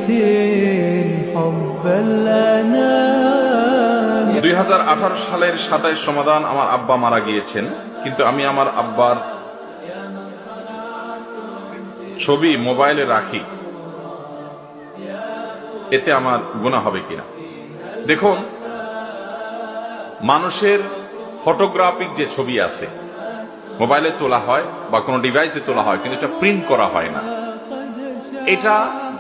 2018 সালের 27 রমাদান আমার আব্বা মারা গিয়েছেন, কিন্তু আমি আমার আব্বার ছবি মোবাইলে রাখি, এতে আমার গুনাহ হবে কিনা? দেখুন, মানুষের ফটোগ্রাফিক যে ছবি আছে মোবাইলে তোলা হয় বা কোনো ডিভাইসে তোলা হয়, কিন্তু এটা প্রিন্ট করা হয় না। এটা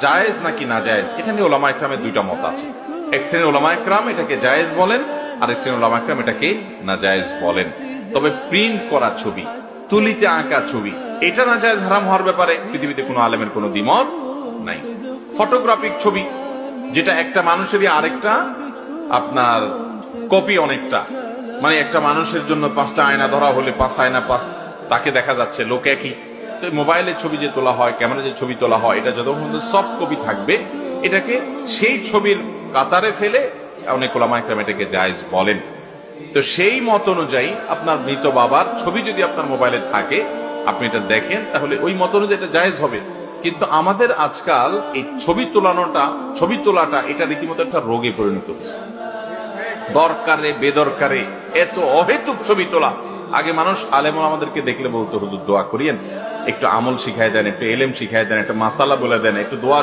জায়েজ নাকি না জায়েজ, এটা নিয়ে ওলামা ইকরামের দুইটা মত আছে। এক শ্রেণীর ওলামা ইকরাম এটাকে জায়েজ বলেন, আর এক শ্রেণীর ওলামা ইকরাম এটাকে না জায়েজ বলেন। তবে প্রিন্ট করা ছবি, তুলিতে আঁকা ছবি, এটা না জায়েজ হারাম হওয়ার ব্যাপারে পৃথিবীতে কোনো আলেমের কোনো দ্বিমত নাই। ফটোগ্রাফিক ছবি, যেটা একটা মানুষেরই আরেকটা আপনার কপি অনেকটা, মানে একটা মানুষের জন্য 5টা আয়না ধরা হলে 5 আয়না 5 তাকে দেখা যাচ্ছে, লোক একই। তো মোবাইলের ছবি যে তোলা হয়, ক্যামেরা যে ছবি তোলা হয়, এটা যতক্ষণ সফট কপি থাকবে, এটাকে সেই ছবির কাতারে ফেলে অনেক ওলামা ইকরাম এটাকে জায়েজ বলেন। তো সেই মত অনুযায়ী আপনার মৃত বাবার ছবি যদি আপনার মোবাইলে থাকে, আপনি এটা দেখেন, তাহলে ওই মত অনুযায়ী এটা জায়েজ হবে। কিন্তু আমাদের আজকাল এই ছবি তোলাটা এটা রীতিমতো একটা রোগে পরিণত হয়েছে। দরকারে বেদরকারে এত অহেতুক ছবি তোলা। আগে মানুষ আলেম আমাদেরকে দেখলে বলতো, হুজুর দোয়া করিয়েন, একটু আমল শিখাই দেন, একটু এলেম শিখাই দেন, একটু মাসালা বলে দেন, একটু দোয়া